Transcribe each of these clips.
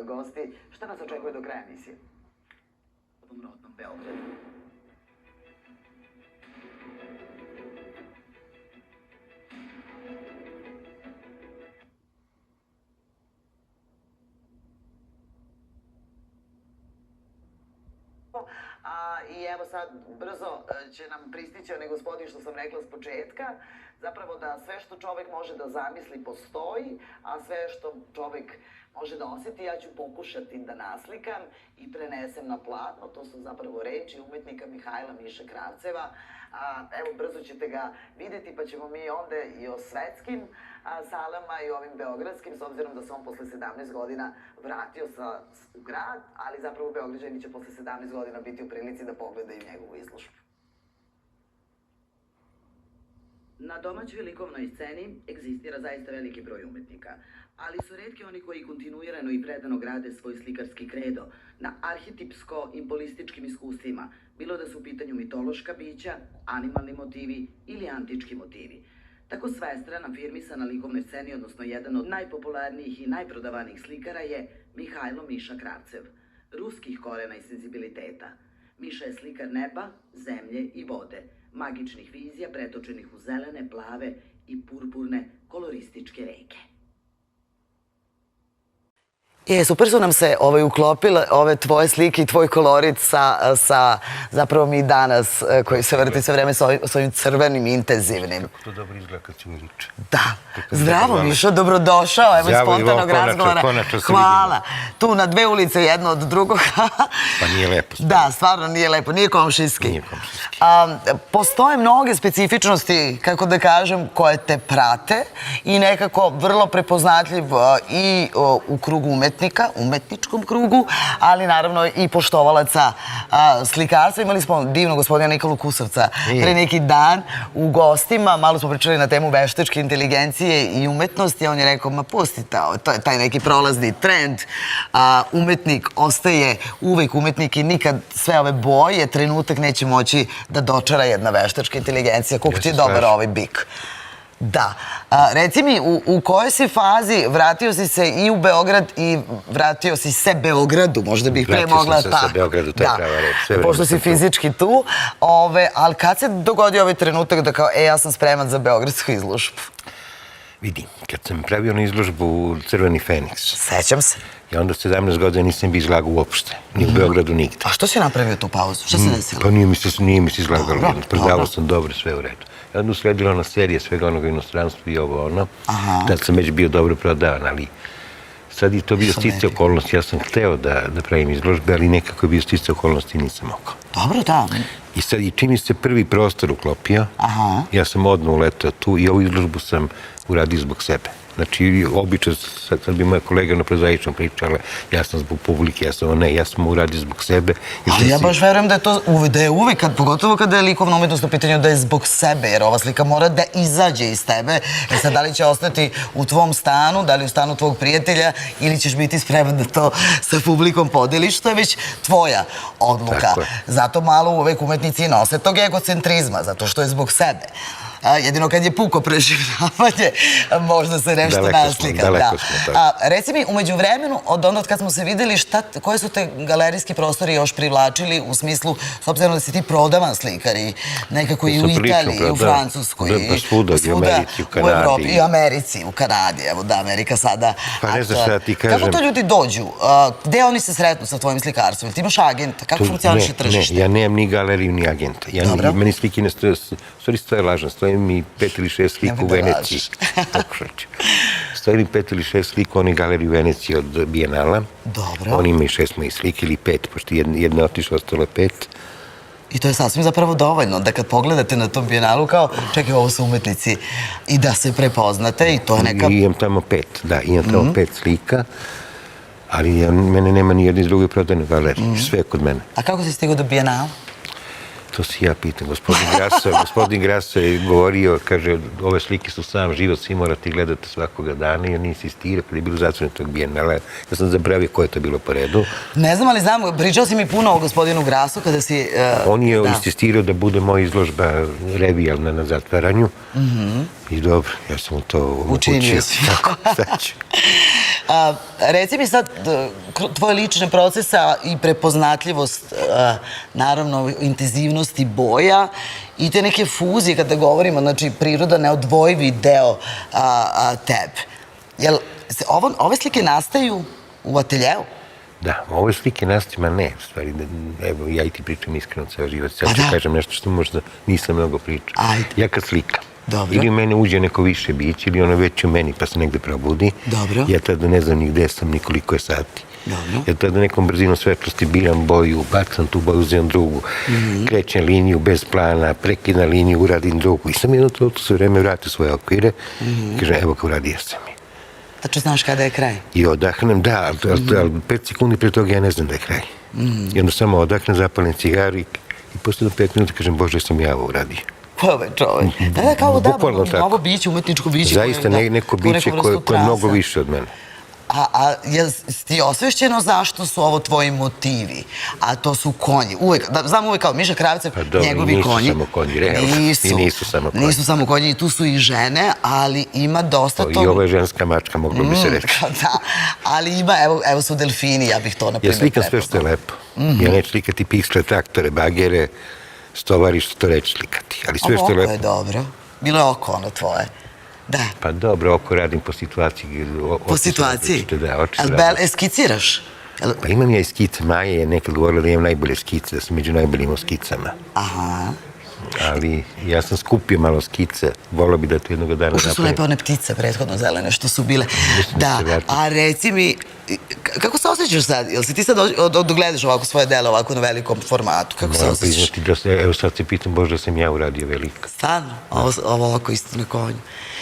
gosti. Šta nas očekuje do kraja emisije? U ovom rodnom Beogradu. I evo sad brzo će nam pristići onaj gospodin što sam rekla s početka, zapravo da sve što čovek može da zamisli postoji, a sve što čovek može da osjeti, ja ću pokušati da naslikam i prenesem na platno. To su zapravo reči umetnika Mihajla Miše Kravceva. Evo, brzo ćete ga videti, pa ćemo mi onda i o svetskim salama i ovim beogradskim, s obzirom da se on posle 17 godina vratio u grad, ali zapravo Beograđani će posle 17 godina biti u prilici da pogledaju njegovu izložbu. Na domaćoj likovnoj sceni egzistira zaista veliki broj umetnika, ali su retki oni koji kontinuirano i predano grade svoj slikarski kredo na arhetipsko-impolističkim iskustvima, bilo da su u pitanju mitološka bića, animalni motivi ili antički motivi. Tako svestrana, afirmisana likovnoj sceni, odnosno jedan od najpopularnijih i najprodavanijih slikara je Mihajlo Miša Kravcev, ruskih korena i senzibiliteta. Miša je slikar neba, zemlje i vode, magičnih vizija pretočenih u zelene, plave i purpurne kolorističke reke. Super su nam se uklopile ove tvoje slike i tvoj kolorit sa zapravo mi danas koji se vrti sve vreme s ovim crvenim intenzivnim. Kako to dobro izgleda kad se uruče. Da. Zdravo, Mišo, dobrodošao. Evo iz spontanog razgovora. Hvala. Tu na dve ulice, jedno od drugog. Pa nije lepo. Da, stvarno nije lepo. Nije komšijski. Nije komšijski. Postoje mnoge specifičnosti, kako da kažem, koje te prate i nekako vrlo prepoznatljiv i u krugu umetničkom krugu, ali naravno i poštovalaca slikarstva. Imali smo divnog gospodina Nikolu Kusovca pre neki dan u gostima. Malo smo pričali na temu veštačke inteligencije i umetnosti. On je rekao, ma pustite, to je taj neki prolazni trend. Umetnik ostaje uvek umetnik i nikad sve ove boje trenutak neće moći da dočara jedna veštačka inteligencija. Koliko ti je dobar ovaj bik. Da. Reci mi, u kojoj si fazi vratio si se i u Beograd i vratio si se Beogradu, možda bih pre mogla tako. Vratio sam se Beogradu, to je prava reč. Pošto si fizički tu, ali kad se dogodio ovaj trenutak da kao, ja sam spreman za beogradsku izložbu? Vidi, kad sam pravio na izložbu u Crveni Feniks. Sećam se. I onda 17 godina nisam bi izlagao uopšte, ni u Beogradu nigde. A što si napravio tu pauzu? Šta se desilo? Pa nije mi se izlagalo. Predavao sam dobro, sve u redu. I onda usledila ona serija svega onoga inostranstva i ovo ono. Tad sam već bio dobro prodavan, ali sad je to bio stice okolnosti. Ja sam hteo da pravim izložbe, ali nekako je bio stice okolnosti i nisam mogao. Dobro, da. I sad, čim mi se prvi prostor uklopio, ja sam odmah uletao tu i ovu izložbu sam uradio zbog sebe. Znači, obično, sad bi moja kolega na prozaičnom pričala, ja sam zbog publike, ja sam uradio zbog sebe. Ali ja baš verujem da je uvijek, pogotovo kada je likovna umetnost u pitanju, da je zbog sebe, jer ova slika mora da izađe iz tebe. Sad, da li će ostati u tvom stanu, da li u stanu tvog prijatelja, ili ćeš biti spreman da to sa publikom podeliš, to je već tvoja odluka. Zato malo uvek umetnici nose tog egocentrizma, zato što je zbog sebe. Jedino kad je puko preživljavanje, možda se nešto naslika. Daleko smo, tako. Reci mi, umeđu vremenu, od onda kad smo se videli, koje su te galerijski prostori još privlačili u smislu, s obzirom da si ti prodavan slikar i nekako i u Italiji, i u Francuskoj, svuda, i u Americi, u Kanadi. U Evropi, i u Americi, u Kanadi, evo da, Amerika sada. Pa ne znaš šta ti kažem. Kako to ljudi dođu? Gde oni se sretnu sa tvojim slikarstvom? Ti imaš agenta? Kako funkcioniše tržište? Ne, ja nemam ni galeriju, ni agenta. Meni slike ne stoje, stvari stoje lažno, stoje mi 5 ili 6 slika u Veneciji. Stoji mi 5 ili 6 slika u onoj galeriji u Veneciji od Bijenala. Dobro. Oni imaju 6 mojih slika ili 5, pošto jedna je otišla, ostalo je 5. I to je sasvim zapravo dovoljno, da kad pogledate na tom Bijenalu kao, čekaj, ovo su umetnici, i da se prepoznate i to je neka... I imam tamo 5, da, imam tamo 5 slika, ali mene nema ni jedne iz druge prodajne galerije, sve je kod mene. A kako si stigao do Bijenala? To si ja pitam. Gospodin Graso je govorio, kaže, ove slike su sam život, svi morate gledati svakoga dana i on insistira, kada je bilo zatvoreno tog Bijenala. Ja sam zaboravio koje je to bilo po redu. Ne znam, ali znam, pričao si mi puno o gospodinu Grasu kada si... On je insistirao da bude moja izložba revijalna na zatvaranju. I dobro, ja sam mu to omogućio. Učinio si. Tako, šta ću. Reci mi sad, tvoje lične procesa i prepoznatljivost, naravno, intenzivnosti boja i te neke fuzije, kada govorimo, znači, priroda neodvojivi deo tebe. Jel ove slike nastaju u ateljeu? Da, ove slike nastima ne, u stvari, evo, ja i ti pričam iskreno ceo život. Sad ću kažem nešto što možda nisam mnogo pričao. Ajde. Ja kad slikam, Dobro. ili u mene uđe neko više biće, ili ono već u meni pa se negde probudi. Dobro. Ja tada ne znam ni gde sam, ni koliko je sati. Dobro. Ja tada nekom brzinom svetlosti biram boju, bacam tu boju, uzem drugu, krećem liniju bez plana, prekidam liniju, uradim drugu. I sam jedno to sve vreme vratim svoje okvire i kažem, evo kao uradio sam je. Tačno znaš kada je kraj? I odahnem, da, ali 5 sekundi pre toga ja ne znam da je kraj. I onda samo odahnem, zapalim cigaru i posle do 5 minuta kažem, Bože, sam ja ovo uradio. Ove čovek. Da, kao da, Bukvalno tako. novo biće, umetničko biće. Zaista neko biće koje je mnogo više od mene. A jel ti osvešćeno zašto su ovo tvoji motivi? A to su konji. Uvek, znam uvek kao Miša Kravica, njegovi konji. Nisu samo konji, realno. I nisu samo konji. Nisu samo konji, i tu su i žene, ali ima dosta toga. I ovo je ženska mačka, moglo bi se reći. Da, ali ima, evo su delfini, ja bih to na primjer Ja slikam sve što je lepo. Ja neću slikati piksle, traktore, bagere, stovarište, to reći slikati. Ali sve što je lepo. Oko je dobro. Bilo je oko ono tvoje. Da. Pa dobro, oko radim po situaciji. Po situaciji? Da, oči se radim. Skiciraš? Pa imam ja i skice. Maja je nekad govorila da imam najbolje skice, da sam među najboljim u skicama. Aha. Ali ja sam skupio malo skice, volio bi da to jednog dana Ušto su lepe one ptice, prethodno zelene, što su bile. Da, a reci mi, kako se osjećaš sad? Jel si ti sad dogledaš ovako svoje delo, ovako na velikom formatu? Kako se osjećaš? Evo sad se pitam, Bože, da sam ja uradio veliko. Stvarno? Ovo ovako isto na konju.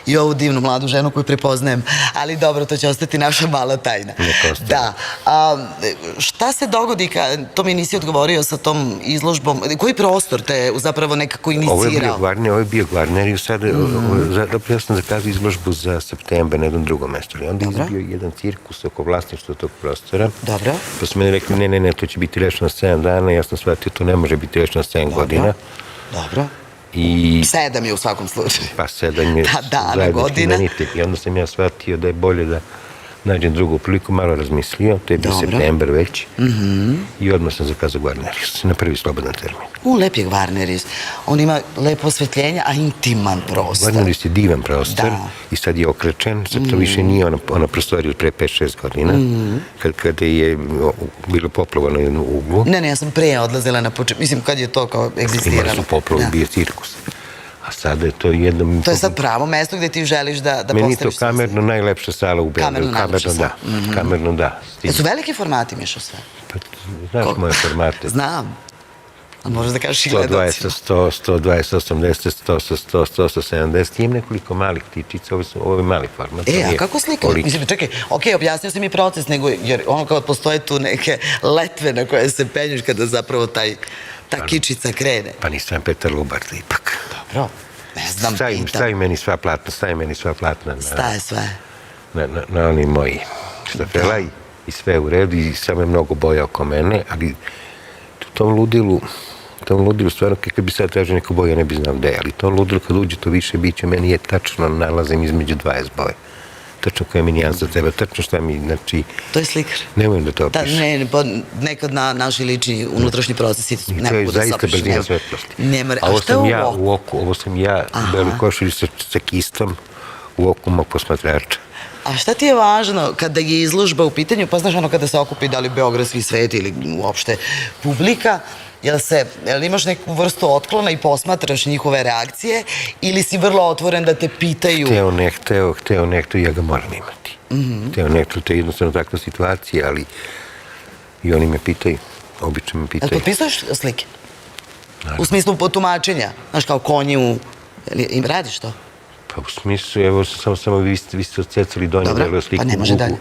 I ovu divnu mladu ženu koju prepoznajem. Ali dobro, to će ostati naša mala tajna. Da. Šta se dogodi, to mi nisi odgovorio sa tom izložbom, koji prostor te zapravo nekako inicirao? Ovo je bio Gvarner i sad, ja sam zakazao izložbu za september na jednom drugom mestu. Onda je izbio jedan cirkus oko vlasništva tog prostora. Dobro. Pa su meni rekli, ne, to će biti rešeno 7 dana. Ja sam shvatio, to ne može biti rešeno 7 godina. Dobro. I 7 je u svakom slučaju. Pa 7 je zajednički imenitet. I onda sam ja shvatio da je bolje da nađem drugu priliku, malo razmislio, to je bio september već. I odmah sam zakazao Gvarneris na prvi slobodan termin. Lep je Gvarneris. On ima lepo osvetljenje, a intiman prostor. Gvarneris je divan prostor i sad je okrečen, sad to više nije ona prostorija pre 5-6 godina, kada je bilo poplava na jednu uglu. Ne, ja sam prije odlazila na početak, mislim kad je to kao egzistiralo. Imali su poplavu, bio cirkus. A sada je to jedno... To je sad pravo mesto gde ti želiš da postaviš... Meni je to kamerno najlepša sala u Beogradu. Kamerno, da. Jesu veliki formati, Mišo, sve? Znaš moje formate? Znam. A možeš da kažeš i gledalcima. 120, 120, 80, 100, 170. Imam nekoliko malih tičica, ovo je mali format. A kako slikaš? Mislim, čekaj, okej, objasnio si mi proces, jer ono kao postoje tu neke letve na koje se penjuš kada zapravo ta kičica krene. Pa nisam Petar Lubart, ipak. Dobro, ne znam, pitam. Stavi meni sva platna. Staje sve. Na oni moji štafela i sve u redu i samo je mnogo boja oko mene, ali u tom ludilu stvarno kad bi sad tražio neku boju, ja ne bi znao gde je, ali to ludilu kad uđe to više biće, meni je tačno nalazim između 20 boje. Tačno koja mi nijansa treba, tačno šta mi, znači... To je slikar. Nemojim da to opišem. Ne, nekad naši lični unutrašnji procesi ne mogu da se opišu. To je zaista brzina svetlosti. A šta je u oku? Ovo sam ja u beloj košulji sa kistom u oku mog posmatrača. A šta ti je važno kada je izložba u pitanju, pa znaš ono kada se okupi da li beogradski svet ili uopšte publika, jel imaš neku vrstu otklona i posmatraš njihove reakcije ili si vrlo otvoren da te pitaju? Hteo nekto i ja ga moram imati. Hteo nekto, to je jednostavno takva situacija, ali i oni me pitaju, obično me pitaju. Jel potpisuješ slike? U smislu potumačenja? Znaš, kao konji im radiš to? Pa u smislu, evo, samo vi ste odcecali donje delo sliku,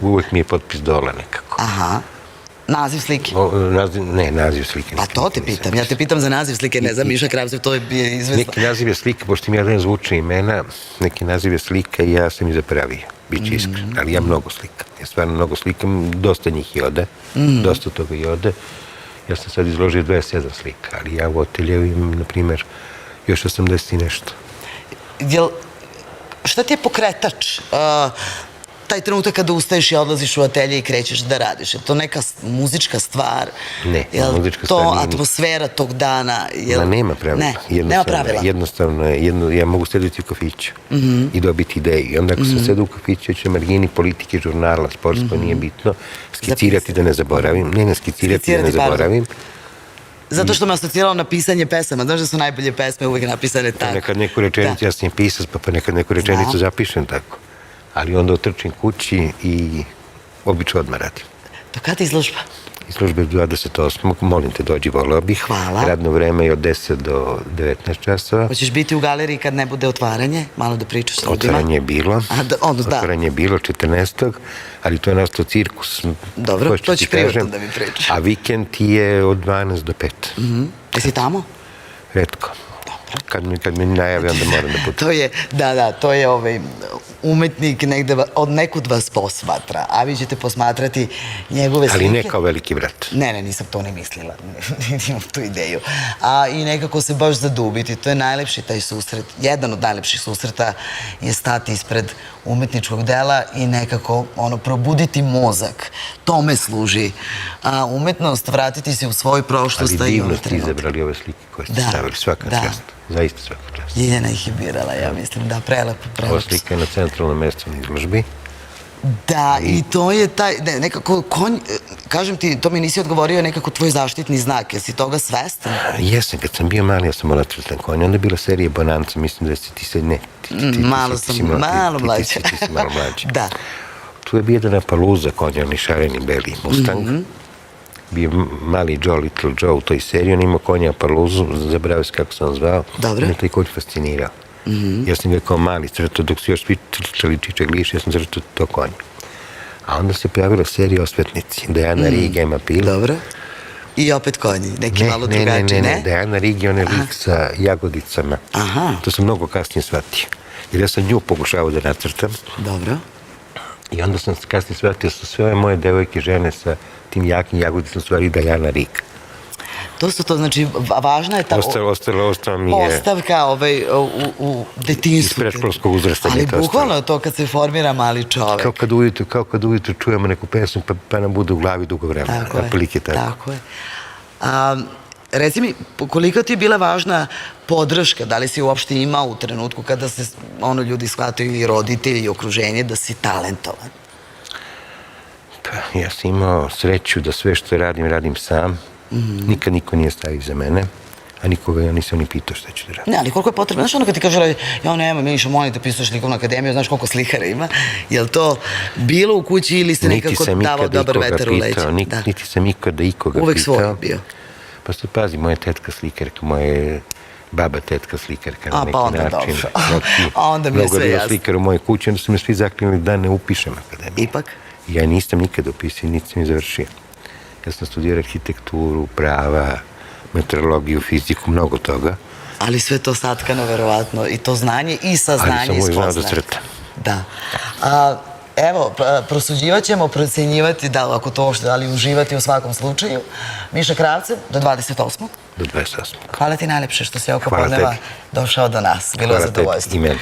uvek mi je potpis dole nekako. Aha. Naziv slike? Ne, naziv slike. Pa to te pitam. Ja te pitam za naziv slike, ne za Miša Kravcev, to je izvesno. Neki naziv je slika, pošto mi ja dajem zvučne imena, neki naziv je slika i ja sam i zapravio, bit ću iskren. Ali ja mnogo slikam. Ja stvarno mnogo slikam, dosta njih i ode, dosta toga i ode. Ja sam sad izložio 27 slika, ali ja u ateljevu imam, na primjer, još 80 i nešto. Šta ti je pokretač? taj trenutak kada ustaješ i odlaziš u atelje i krećeš da radiš? Je to neka muzička stvar? Ne, Jel muzička stvar to nije. atmosfera tog dana? Ma nema pravila. Ne, nema pravila. Jednostavno je, ja mogu sedeti u kafiću i dobiti ideju. I onda ako sam sedao u kafiću, ću na margini politike, žurnala, sportsko, nije bitno, skicirati da ne zaboravim. Ne, skicirati da ne zaboravim. Zato što me asociralo na pisanje pesama. Znaš da su najbolje pesme uvek napisane tako. Nekad neku rečenicu, ja sam je pisac, pa nekad neku rečenicu zapišem tako. Ali onda otrčim kući i obično odmah radim. Do kada izložba? Izložba je 28. Molim te, dođi, voleo bih. Hvala. Radno vreme je od 10 do 19 časova. Hoćeš biti u galeriji kad ne bude otvaranje? Malo da pričaš s ljudima? Otvaranje je bilo. Otvaranje je bilo 14. Ali to je nastao cirkus. Dobro, to ćeš privatno da mi pričaš. A vikend je od 12 do 5. Jesi tamo? Retko. Kad mi najave, onda moram da putim. To je, to je umetnik negde, od nekud vas posmatra, a vi ćete posmatrati njegove slike. Ali ne kao veliki brat. Ne, nisam to ni mislila, imam tu ideju. A i nekako se baš zadubiti, to je najlepši taj susret, jedan od najlepših susreta je stati ispred umetničkog dela i nekako probuditi mozak. Tome služi umetnost, vratiti se u svoju prošlost. Ali divno ste izabrali ove slike koje ste stavili, svaka čast. Zaista svaka čast. Jelena ih je birala, ja mislim, da, prelepo. Ova slika je na centralnom mjestu na izložbi. Da, i to je taj, nekako, konj, kažem ti, to mi nisi odgovorio, nekako tvoj zaštitni znak, jesi toga svestan? Jesam, kad sam bio mali, ja sam nacrtan konj, onda je bila serija Bonanza, mislim da si ti se, ne, malo sam, malo mlađa. Ti si malo mlađa. Da. Tu je bio jedan Paluza konja, onaj šareni beli Mustang. Bio mali Joe, Little Joe u toj seriji, on imao konja Paluzu, zaboravio se kako sam zvao. Dobro. Me taj konj fascinirao. Ja sam ga kao mali crtao, dok su još svi trčali čičak liš, ja sam crtao to konja. A onda se pojavila serija Osvetnici, Dejana Riga ima pil. Dobro. I opet konji, neki malo drugačiji, ne? Dejana Riga je onaj lik sa jagodicama. To sam mnogo kasnije shvatio. Jer ja sam nju pokušavao da nacrtam. Dobro. I onda sam kasnije shvatio su sve ove moje devojke žene sa tim jakim jagodicama stvari Dejana Riga. To znači, važna je ta Ostalo mi je postavka u detinjstvu. iz predškolskog uzrasta. Ali bukvalno je to kad se formira mali čovek. Kao kad ujutro čujemo neku pesmu pa nam bude u glavi dugo vremena. Tako je. Reci mi, koliko ti je bila važna podrška, da li si uopšte imao u trenutku kada se ljudi shvataju i roditelji i okruženje da si talentovan? Ja sam imao sreću da sve što radim sam. Nikad niko nije stavio za mene, a nikoga ja nisam ni pitao šta ću da radim. Ne, ali koliko je potrebno? Znaš kad ti kaže, ja nema, Miliša, molim te, pisuješ likovnu akademiju, znaš koliko slikara ima? Je li to bilo u kući ili se nekako davao dobar vetar u leđa? Niti sam ikada ikoga pitao. Uvek svoj bio. Pa se pazi, moja tetka slikarka, moja baba tetka slikarka na neki način. Pa onda dobro. A onda mi je sve jasno. Mnogo je bilo slikar u mojoj kući, onda su me svi zaklinili da ne upišem akademiju. Ipak? Ja nisam nikada upisao, niti sam i završio. Ja sam studirao arhitekturu, prava, meteorologiju, fiziku, mnogo toga. Ali sve to satkano, verovatno, i to znanje i saznanje ali sam uvijek znao da crtam. Da. Evo, prosuđivat ćemo, procenjivati ako to ošte, ali uživati u svakom slučaju. Miša Kravcev, do 28. Do 28. Hvala ti najlepše što si oko podneva došao do nas. Bilo je zadovoljstvo. Hvala tebi i meni.